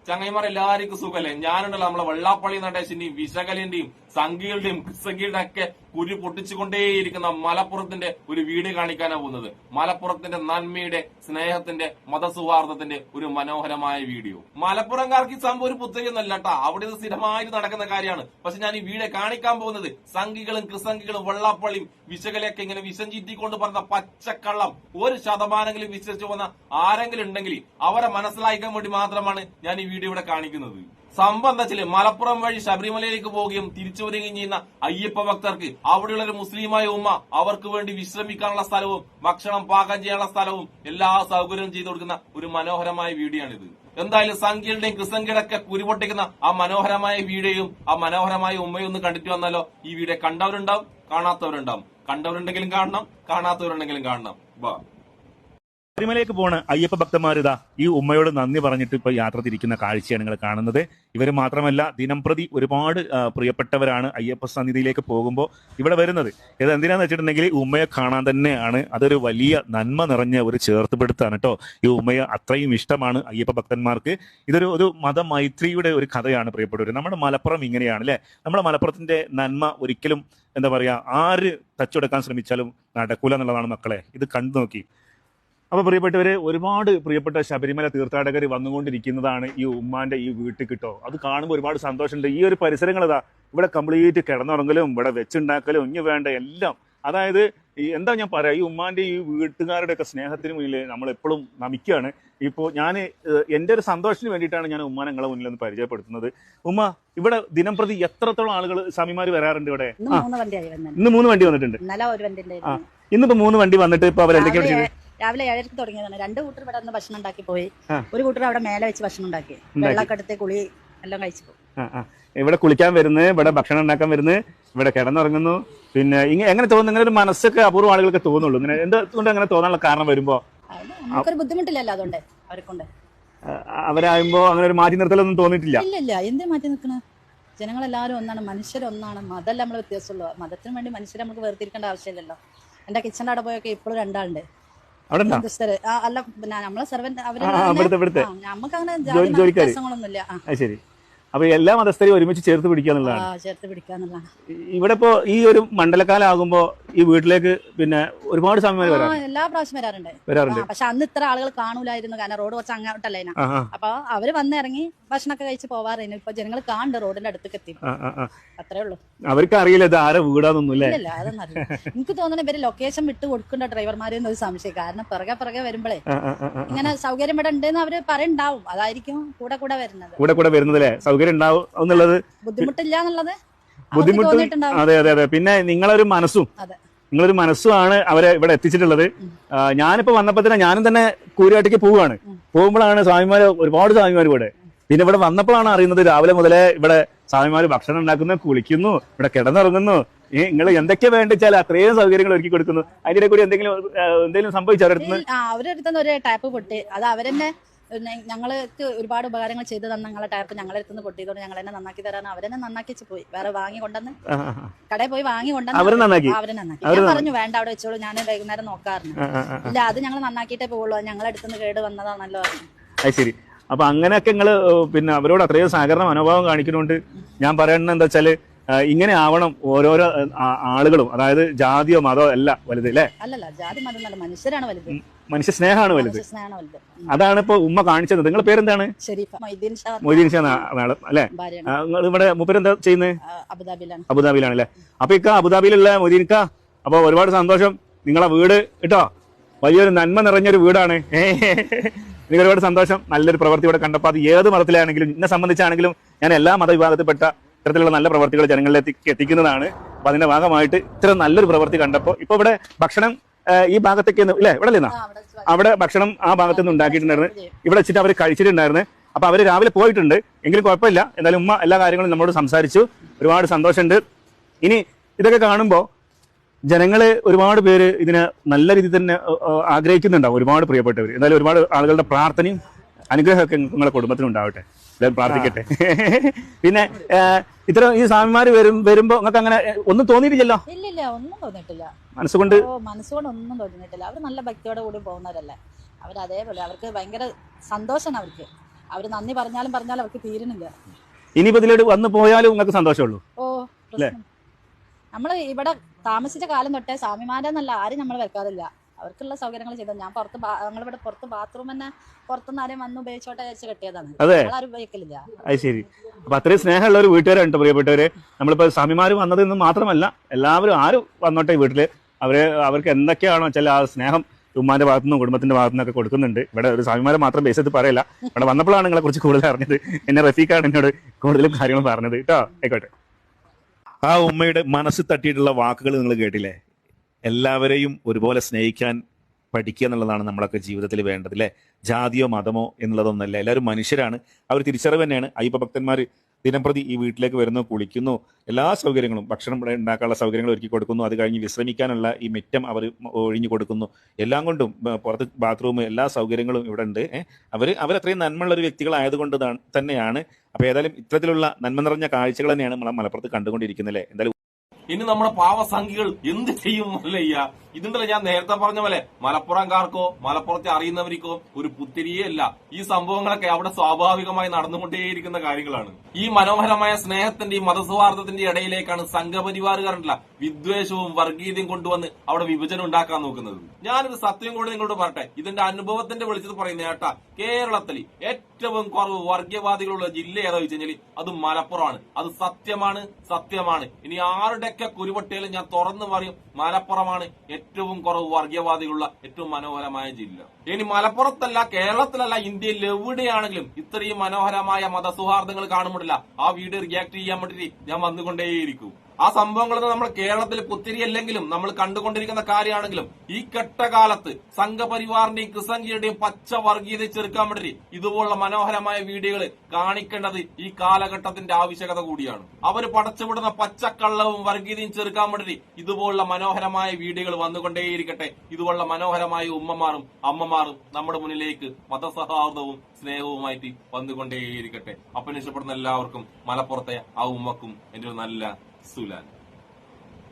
ചങ്ങൈമാർ എല്ലാവർക്കും സുഖല്ലേ? ഞാനുണ്ടല്ലോ നമ്മളെ വെള്ളാപ്പള്ളി നടേശന്റെയും വിശകലന്റെയും സംഘികളുടെയും ക്രിസംഘിയുടെ ഒക്കെ കുരു പൊട്ടിച്ചുകൊണ്ടേയിരിക്കുന്ന മലപ്പുറത്തിന്റെ ഒരു വീട് കാണിക്കാനാണ് പോകുന്നത്. മലപ്പുറത്തിന്റെ നന്മയുടെ, സ്നേഹത്തിന്റെ, മതസൗഹാർദ്ദത്തിന്റെ ഒരു മനോഹരമായ വീഡിയോ. മലപ്പുറംകാർക്ക് ഈ സംഭവം ഒരു പുത്തരിയൊന്നല്ല കേട്ടാ, അവിടെ ഇത് സ്ഥിരമായിട്ട് നടക്കുന്ന കാര്യമാണ്. പക്ഷെ ഞാൻ ഈ വീഡിയോ കാണിക്കാൻ പോകുന്നത് സംഘികളും ക്രിസംഘികളും വെള്ളാപ്പള്ളിയും വിശകലയൊക്കെ ഇങ്ങനെ വിഷം ചീറ്റിക്കൊണ്ട് പറഞ്ഞ പച്ചക്കള്ളം 1% വിശ്വസിച്ചു പോകുന്ന ആരെങ്കിലും ഉണ്ടെങ്കിൽ അവരെ മനസ്സിലാക്കാൻ വേണ്ടി മാത്രമാണ് ഞാൻ ഈ വീഡിയോ ഇവിടെ കാണിക്കുന്നത്. സംഭവം എന്താ വെച്ചാല് മലപ്പുറം വഴി ശബരിമലയിലേക്ക് പോവുകയും തിരിച്ചു വരികയും ചെയ്യുന്ന അയ്യപ്പ ഭക്തർക്ക് അവിടെയുള്ള ഒരു മുസ്ലിമായ ഉമ്മ അവർക്ക് വേണ്ടി വിശ്രമിക്കാനുള്ള സ്ഥലവും ഭക്ഷണം പാകം ചെയ്യാനുള്ള സ്ഥലവും എല്ലാ സൗകര്യവും ചെയ്തു കൊടുക്കുന്ന ഒരു മനോഹരമായ വീഡിയോ ആണിത്. എന്തായാലും സംഘികളുടെയും ക്രിസംഘിയുടെ ഒക്കെ കുരുപൊട്ടിക്കുന്ന ആ മനോഹരമായ വീഡിയോയും ആ മനോഹരമായ ഉമ്മയും ഒന്ന് കണ്ടിട്ട് വന്നാലോ? ഈ വീഡിയോ കണ്ടവരുണ്ടാവും, കാണാത്തവരുണ്ടാവും. കണ്ടവരുണ്ടെങ്കിലും കാണണം, കാണാത്തവരുണ്ടെങ്കിലും കാണണം. വാ. ശബരിമലയ്ക്ക് പോണ അയ്യപ്പ ഭക്തന്മാരിതാ ഈ ഉമ്മയോട് നന്ദി പറഞ്ഞിട്ട് ഇപ്പൊ യാത്ര തിരിക്കുന്ന കാഴ്ചയാണ് നിങ്ങൾ കാണുന്നത്. ഇവർ മാത്രമല്ല, ദിനംപ്രതി ഒരുപാട് പ്രിയപ്പെട്ടവരാണ് അയ്യപ്പ സന്നിധിയിലേക്ക് പോകുമ്പോൾ ഇവിടെ വരുന്നത്. ഇത് എന്തിനാന്ന് വെച്ചിട്ടുണ്ടെങ്കിൽ ഉമ്മയെ കാണാൻ തന്നെയാണ്. അതൊരു വലിയ നന്മ നിറഞ്ഞ ഒരു ചേർത്തുപിടുത്താണ് കേട്ടോ. ഈ ഉമ്മയെ അത്രയും ഇഷ്ടമാണ് അയ്യപ്പ ഭക്തന്മാർക്ക്. ഇതൊരു മതമൈത്രിയുടെ ഒരു കഥയാണ് പ്രിയപ്പെട്ടവർ. നമ്മുടെ മലപ്പുറം ഇങ്ങനെയാണ് അല്ലെ. നമ്മുടെ മലപ്പുറത്തിന്റെ നന്മ ഒരിക്കലും എന്താ പറയാ, ആര് തച്ചുടക്കാൻ ശ്രമിച്ചാലും നടക്കൂല എന്നുള്ളതാണ് മക്കളെ. ഇത് കണ്ടു നോക്കി. അപ്പൊ പ്രിയപ്പെട്ടവര്, ഒരുപാട് പ്രിയപ്പെട്ട ശബരിമല തീർത്ഥാടകർ വന്നുകൊണ്ടിരിക്കുന്നതാണ് ഈ ഉമ്മാന്റെ ഈ വീട്ടിൽ കിട്ടോ. അത് കാണുമ്പോൾ ഒരുപാട് സന്തോഷമുണ്ട്. ഈ ഒരു പരിസരങ്ങൾ ഇതാ ഇവിടെ കംപ്ലീറ്റ് കിടന്നുറങ്ങലും ഇവിടെ വെച്ചുണ്ടാക്കലും ഇനി വേണ്ട എല്ലാം. അതായത് എന്താ ഞാൻ പറയാ, ഈ ഉമ്മാന്റെ ഈ വീട്ടുകാരുടെ ഒക്കെ സ്നേഹത്തിന് മുന്നിൽ നമ്മൾ എപ്പോഴും നമിക്കുകയാണ്. ഇപ്പോൾ ഞാൻ എൻ്റെ ഒരു സന്തോഷത്തിന് വേണ്ടിയിട്ടാണ് ഞാൻ ഉമ്മാനെ നിങ്ങളെ മുന്നിൽ ഒന്ന് പരിചയപ്പെടുത്തുന്നത്. ഉമ്മ, ഇവിടെ ദിനംപ്രതി എത്രത്തോളം ആളുകൾ സ്വാമിമാര് വരാറുണ്ട് ഇവിടെ? ഇന്ന് 3 വണ്ടി വന്നിട്ടുണ്ട്. ഇന്നിപ്പോ 3 വണ്ടി വന്നിട്ട് ഇപ്പൊ അവരെന്തൊക്കെയാണ് ചെയ്തത്? രാവിലെ 7:30 തുടങ്ങിയതാണ്. 2 കൂട്ടർ ഇവിടെ നിന്ന് ഭക്ഷണം ഉണ്ടാക്കി പോയി. ഒരു കൂട്ടർ അവിടെ മേലെ വെച്ച് ഭക്ഷണം ഉണ്ടാക്കി, വെള്ളക്കെടുത്ത് കുളി എല്ലാം കഴിച്ചു പോകും. ഇവിടെ കുളിക്കാൻ വരുന്നത്, ഇവിടെ ഭക്ഷണം ഉണ്ടാക്കാൻ വരുന്നത്, ഇവിടെ കിടന്നുറങ്ങുന്നു. പിന്നെ എങ്ങനെ തോന്നുന്നു? ഇങ്ങനെ ഒരു മനസ്സൊക്കെ അപൂർവ ആളുകൾക്ക് തോന്നുള്ളൂ. ഇങ്ങനെ എന്തുകൊണ്ട് അങ്ങനെ തോന്നാനുള്ള കാരണം വരുമ്പോ നമുക്കൊരു ബുദ്ധിമുട്ടില്ലല്ലോ, അതുകൊണ്ട് അവർക്കൊണ്ട് അവരാകുമ്പോ അങ്ങനെ ഒരു മാറ്റി നിർത്തലൊന്നും തോന്നിയിട്ടില്ല. ഇല്ല, എന്ത് മാറ്റി നിൽക്കണ? ജനങ്ങളെല്ലാവരും ഒന്നാണ്, മനുഷ്യരൊന്നാണ്. മതമല്ല നമ്മൾ വ്യത്യാസമുള്ളൂ. മതത്തിന് വേണ്ടി മനുഷ്യരെ നമുക്ക് വേർതിരിക്കേണ്ട ആവശ്യമില്ലല്ലോ. എന്റെ കിച്ചന്റെ അവിടെ പോയൊക്കെ ഇപ്പോഴും 2 ആളുണ്ട്. അല്ല, നമ്മളെ സെർവന്റ് നമുക്ക് അങ്ങനെ വ്യത്യാസങ്ങളൊന്നുമില്ല. ശരി. അപ്പൊ എല്ലാ മതസ്ഥരെയും ഒരുമിച്ച് ചേർത്ത് പിടിക്കാന്നുള്ളതാണ്. ഇവിടെ ഇപ്പോ ഈ ഒരു മണ്ഡലകാലം ആകുമ്പോ ഈ വീട്ടിലേക്ക് പിന്നെ ഒരുപാട് സ്വാമിമാർ എല്ലാ പ്രാവശ്യം വരാറുണ്ട്. പക്ഷെ അന്ന് ഇത്ര ആളുകൾ കാണൂലായിരുന്നു, കാരണം റോഡ് കുറച്ച് അങ്ങോട്ടല്ലേ. അപ്പൊ അവര് വന്നിറങ്ങി ഭക്ഷണമൊക്കെ കഴിച്ച് പോവാറായിരുന്നു. ഇപ്പൊ ജനങ്ങൾ കാണുന്നുണ്ട്, റോഡിന്റെ അടുത്തേക്ക് എത്തി. അത്രേ ഉള്ളൂ. അവർക്ക് അറിയില്ല ഇത് ആരെ വീടാന്നൊന്നും. ഇല്ല, അതൊന്നും അറിയില്ല. എനിക്ക് തോന്നുന്നു ഇവര് ലൊക്കേഷൻ വിട്ട് കൊടുക്കേണ്ട ഡ്രൈവർമാരെന്ന് ഒരു സംശയം. കാരണം പിറകെ വരുമ്പോഴേ ഇങ്ങനെ സൗകര്യം ഇവിടെ ഉണ്ടെന്ന് അവര് പറയുണ്ടാവും. അതായിരിക്കും കൂടെ വരുന്നത്. സൗകര്യം ഉണ്ടാവും എന്നുള്ളത്, ബുദ്ധിമുട്ടില്ല എന്നുള്ളത് ബുദ്ധിമുട്ട്. അതെ. പിന്നെ നിങ്ങളൊരു മനസ്സുമാണ് അവരെ ഇവിടെ എത്തിച്ചിട്ടുള്ളത്. ഞാനിപ്പോ വന്നപ്പോ തന്നെ ഞാനും തന്നെ കൂരിയാട്ടിക്ക് പോകുമ്പോഴാണ് ഒരുപാട് സ്വാമിമാർ ഇവിടെ. പിന്നെ ഇവിടെ വന്നപ്പോഴാണ് അറിയുന്നത് രാവിലെ മുതലേ ഇവിടെ സ്വാമിമാര് ഭക്ഷണം ഉണ്ടാക്കുന്നു, കുളിക്കുന്നു, ഇവിടെ കിടന്നുറങ്ങുന്നു. നിങ്ങൾ എന്തൊക്കെ വേണ്ടിച്ചാൽ അത്രയും സൗകര്യങ്ങൾ ഒരുക്കി കൊടുക്കുന്നു. അതിന്റെ കൂടി എന്തെങ്കിലും സംഭവിച്ചോ? അവരടുത്തുനിന്ന് ഒരു ടാപ്പ് പൊട്ടി, അത് അവരെന്നെ ഞങ്ങൾക്ക് ഒരുപാട് ഉപകാരങ്ങൾ ചെയ്തു തന്ന ഞങ്ങളെ ടാപ്പ് ഞങ്ങളെ അടുത്തുനിന്ന് പൊട്ടിയതോടെ ഞങ്ങൾ തന്നെ നന്നാക്കി തരാൻ അവരെന്നെ നന്നാക്കി പോയി. വേറെ വാങ്ങി കൊണ്ടുവന്ന് കടയിൽ പോയി വാങ്ങി കൊണ്ടുവന്ന് അവരെ നന്നാക്കി. ഞാൻ പറഞ്ഞു വേണ്ട, അവിടെ വെച്ചോളൂ, ഞാൻ വൈകുന്നേരം നോക്കാറുണ്ട്. ഇല്ല, അത് ഞങ്ങൾ നന്നാക്കിയിട്ടേ പോകുള്ളൂ, ഞങ്ങളെ അടുത്തുനിന്ന് കേട് വന്നതാണല്ലോ പറഞ്ഞു. ശരി. അപ്പൊ അങ്ങനെയൊക്കെ നിങ്ങള് പിന്നെ അവരോട് അത്രയും സഹകരണ മനോഭാവം കാണിക്കുന്നുണ്ട്. ഞാൻ പറയുന്നത് എന്താ വെച്ചാല്, ഇങ്ങനെ ആവണം ഓരോരോ ആളുകളും. അതായത് ജാതിയോ മതമോ അല്ല വലുത് അല്ലേ? അല്ലല്ല, ജാതി മതം നല്ല, മനുഷ്യരാണ് വലുത്, മനുഷ്യ സ്നേഹമാണ് വലുത്. അതാണ് ഇപ്പൊ ഉമ്മ കാണിച്ചത്. നിങ്ങളുടെ പേരെന്താണ്? മൊയ്തീൻ ഷാ മാഡം അല്ലെ? നിങ്ങൾ ഇവിടെ മൂപ്പരെന്താ ചെയ്യുന്നത്? അബുദാബിയിലാണ് അല്ലെ? അപ്പൊ ഇക്ക അബുദാബിയിലുള്ള മൊയ്തീൻക്ക, അപ്പൊ ഒരുപാട് സന്തോഷം. നിങ്ങളെ വീട് കേട്ടോ വലിയൊരു നന്മ നിറഞ്ഞൊരു വീടാണ്. നിങ്ങൾ ഒരുപാട് സന്തോഷം. നല്ലൊരു പ്രവൃത്തി ഇവിടെ കണ്ടപ്പോൾ, അത് ഏത് മതത്തിലാണെങ്കിലും എന്നെ സംബന്ധിച്ചാണെങ്കിലും ഞാൻ എല്ലാ മതവിഭാഗത്തിൽപ്പെട്ട ഇത്തരത്തിലുള്ള നല്ല പ്രവർത്തികൾ ജനങ്ങളിലേക്ക് എത്തിക്കുന്നതാണ്. അപ്പൊ അതിന്റെ ഭാഗമായിട്ട് ഇത്ര നല്ലൊരു പ്രവൃത്തി കണ്ടപ്പോൾ ഇപ്പൊ ഇവിടെ ഭക്ഷണം ഈ ഭാഗത്തേക്ക് ഇല്ലേ, ഇവിടെ നിന്നാ അവിടെ ഭക്ഷണം ആ ഭാഗത്ത് നിന്ന് ഉണ്ടാക്കിയിട്ടുണ്ടായിരുന്നു. ഇവിടെ വെച്ചിട്ട് അവർ കഴിച്ചിട്ടുണ്ടായിരുന്നു. അപ്പൊ അവര് രാവിലെ പോയിട്ടുണ്ട്, എങ്കിലും കുഴപ്പമില്ല. എന്തായാലും ഉമ്മ എല്ലാ കാര്യങ്ങളും നമ്മളോട് സംസാരിച്ചു. ഒരുപാട് സന്തോഷമുണ്ട്. ഇനി ഇതൊക്കെ കാണുമ്പോൾ ജനങ്ങള് ഒരുപാട് പേര് ഇതിനെ നല്ല രീതിയിൽ തന്നെ ആഗ്രഹിക്കുന്നുണ്ടാവും, ഒരുപാട് പ്രിയപ്പെട്ടവർ. എന്തായാലും ഒരുപാട് ആളുകളുടെ പ്രാർത്ഥനയും അനുഗ്രഹമൊക്കെ നിങ്ങളുടെ കുടുംബത്തിനുണ്ടാവട്ടെ. എല്ലാവരും പ്രാർത്ഥിക്കട്ടെ. പിന്നെ ഇത്തരം ഈ സ്വാമിമാര് വരുമ്പോ നിങ്ങൾക്ക് അങ്ങനെ ഒന്നും തോന്നിയിട്ടില്ലല്ലോ? ഇല്ല, ഒന്നും തോന്നിയിട്ടില്ല. മനസ്സുകൊണ്ട് ഒന്നും തോന്നിയിട്ടില്ല. അവർ നല്ല ഭക്തിയോടെ കൂടി പോകുന്നവരല്ലേ. അവർ അതേപോലെ അവർക്ക് ഭയങ്കര സന്തോഷമാണ് അവർക്ക്. അവര് നന്ദി പറഞ്ഞാലും അവർക്ക് തീരുന്നില്ല. ഇനിയിപ്പോ ഇതിലോട്ട് വന്നു പോയാലും നിങ്ങൾക്ക് സന്തോഷമുള്ളൂ. നമ്മള് ഇവിടെ താമസിച്ച കാലം തൊട്ടേ സ്വാമിമാരെന്നല്ല ആരും നമ്മൾ വെക്കാറില്ല. അവർക്കുള്ള സൗകര്യങ്ങൾ ചെയ്തത്. ഞാൻ ഞങ്ങളിവിടെ പുറത്ത് ബാത്റൂം തന്നെ പുറത്തുനിന്ന് ആരെയും വന്ന് ഉപയോഗിച്ചോട്ടെ വെച്ച് കെട്ടിയതാണ്. ആരും ഉപയോഗിക്കലില്ല. അത് ശരി. അപ്പൊ അത്രയും സ്നേഹമുള്ള ഒരു വീട്ടുകാരുണ്ട് പ്രിയപ്പെട്ടവര്. നമ്മളിപ്പോ സ്വാമിമാര് വന്നത് എന്ന് മാത്രമല്ല, എല്ലാവരും ആരും വന്നോട്ടെ വീട്ടില് അവർക്ക് എന്തൊക്കെയാണോ വെച്ചാൽ ആ സ്നേഹം ഉമ്മാന്റെ ഭാഗത്തുനിന്നും കുടുംബത്തിന്റെ ഭാഗത്തുനിന്നൊക്കെ കൊടുക്കുന്നുണ്ട്. ഇവിടെ ഒരു സ്വാമിമാരെ മാത്രം ബേസത്ത് പറയില്ല. ഇവിടെ വന്നപ്പോഴാണ് നിങ്ങളെ കുറിച്ച് കൂടുതൽ അറിഞ്ഞത്. എന്നെ റഫീഖാണ് എന്നോട് കൂടുതലും കാര്യങ്ങൾ പറഞ്ഞത് കേട്ടോ. ആയിക്കോട്ടെ. ആ ഉമ്മയുടെ മനസ്സ് തട്ടിയിട്ടുള്ള വാക്കുകൾ നിങ്ങൾ കേട്ടില്ലേ? എല്ലാവരെയും ഒരുപോലെ സ്നേഹിക്കാൻ പഠിക്കുക എന്നുള്ളതാണ് നമ്മളൊക്കെ ജീവിതത്തിൽ വേണ്ടത് അല്ലേ? ജാതിയോ മതമോ എന്നുള്ളതൊന്നല്ല. എല്ലാവരും മനുഷ്യരാണ്. അവർ തിരിച്ചറിവ് തന്നെയാണ്. അയ്യപ്പ ഭക്തന്മാർ ദിനംപ്രതി ഈ വീട്ടിലേക്ക് വരുന്നു, കുളിക്കുന്നു, എല്ലാ സൗകര്യങ്ങളും, ഭക്ഷണം ഉണ്ടാക്കാനുള്ള സൗകര്യങ്ങൾ ഒരുക്കി കൊടുക്കുന്നു. അത് കഴിഞ്ഞ് വിശ്രമിക്കാനുള്ള ഈ മിറ്റം അവർ ഒഴിഞ്ഞു കൊടുക്കുന്നു. എല്ലാം കൊണ്ടും പുറത്ത് ബാത്റൂം, എല്ലാ സൗകര്യങ്ങളും ഇവിടെ ഉണ്ട്. അവരത്രയും നന്മയുള്ള ഒരു വ്യക്തികളായതുകൊണ്ട് തന്നെയാണ്. അപ്പോൾ ഏതായാലും ഇത്തരത്തിലുള്ള നന്മ നിറഞ്ഞ കാഴ്ചകൾ തന്നെയാണ് നമ്മളെ മലപ്പുറത്ത് കണ്ടുകൊണ്ടിരിക്കുന്നത് അല്ലേ? എന്തായാലും ഇനി നമ്മുടെ പാവസംഖ്യകൾ എന്ത് ചെയ്യും അല്ലയ്യ? ഇതുണ്ടല്ലോ ഞാൻ നേരത്തെ പറഞ്ഞ പോലെ മലപ്പുറംകാർക്കോ മലപ്പുറത്തെ അറിയുന്നവർക്കോ ഒരു പുത്തിരിയേ അല്ല. ഈ സംഭവങ്ങളൊക്കെ അവിടെ സ്വാഭാവികമായി നടന്നുകൊണ്ടേയിരിക്കുന്ന കാര്യങ്ങളാണ്. ഈ മനോഹരമായ സ്നേഹത്തിന്റെയും മതസൗഹാർദ്ദത്തിന്റെ ഇടയിലേക്കാണ് സംഘപരിവാറുകാരുണ്ടല്ല വിദ്വേഷവും വർഗീയതയും കൊണ്ടുവന്ന് അവിടെ വിഭജനം ഉണ്ടാക്കാൻ നോക്കുന്നത്. ഞാനൊരു സത്യം കൂടെ നിങ്ങളോട് പറട്ടെ. ഇതിന്റെ അനുഭവത്തിന്റെ വെളിച്ചത്ത് പറയുന്ന കേട്ടാ, കേരളത്തിൽ ഏറ്റവും കുറവ് വർഗീയവാദികളുള്ള ജില്ല ഏതാ വെച്ച് കഴിഞ്ഞാൽ അത് മലപ്പുറമാണ്. അത് സത്യമാണ്. ഇനി ആരുടെയൊക്കെ കുരുപട്ടിയാലും ഞാൻ തുറന്നു പറയും, മലപ്പുറമാണ് ഏറ്റവും കുറവ് വർഗീയവാദികളുള്ള ഏറ്റവും മനോഹരമായ ജില്ല. ഇനി മലപ്പുറത്തല്ല, കേരളത്തിലല്ല, ഇന്ത്യയിൽ എവിടെയാണെങ്കിലും ഇത്രയും മനോഹരമായ മതസൗഹാർദ്ദങ്ങൾ കാണുമ്പോഴില്ല ആ വീഡിയോ റിയാക്ട് ചെയ്യാൻ വേണ്ടിയിട്ട് ഞാൻ വന്നുകൊണ്ടേയിരിക്കും. ആ സംഭവങ്ങളൊന്നും നമ്മൾ കേരളത്തിൽ പുത്തിരിയല്ലെങ്കിലും നമ്മൾ കണ്ടുകൊണ്ടിരിക്കുന്ന കാര്യമാണെങ്കിലും ഈ കെട്ടകാലത്ത് സംഘപരിവാറിന്റെയും ക്രിസംഖ്യയുടെയും പച്ച വർഗീയത ചെറുക്കാൻ വേണ്ടി ഇതുപോലുള്ള മനോഹരമായ വീഡിയോകൾ കാണിക്കേണ്ടത് ഈ കാലഘട്ടത്തിന്റെ ആവശ്യകത കൂടിയാണ്. അവർ പടച്ചുവിടുന്ന പച്ചക്കള്ളവും വർഗീയതയും ചെറുക്കാൻ വേണ്ടി ഇതുപോലുള്ള മനോഹരമായ വീഡിയോകൾ വന്നുകൊണ്ടേയിരിക്കട്ടെ. ഇതുപോലുള്ള മനോഹരമായ ഉമ്മമാരും അമ്മമാരും നമ്മുടെ മുന്നിലേക്ക് മതസൗഹാർദ്ദവും സ്നേഹവുമായിട്ട് വന്നുകൊണ്ടേയിരിക്കട്ടെ. അപ്പം ഇഷ്ടപ്പെടുന്ന എല്ലാവർക്കും മലപ്പുറത്തെ ആ ഉമ്മക്കും എന്റെ ഒരു നല്ല സുലാൻ.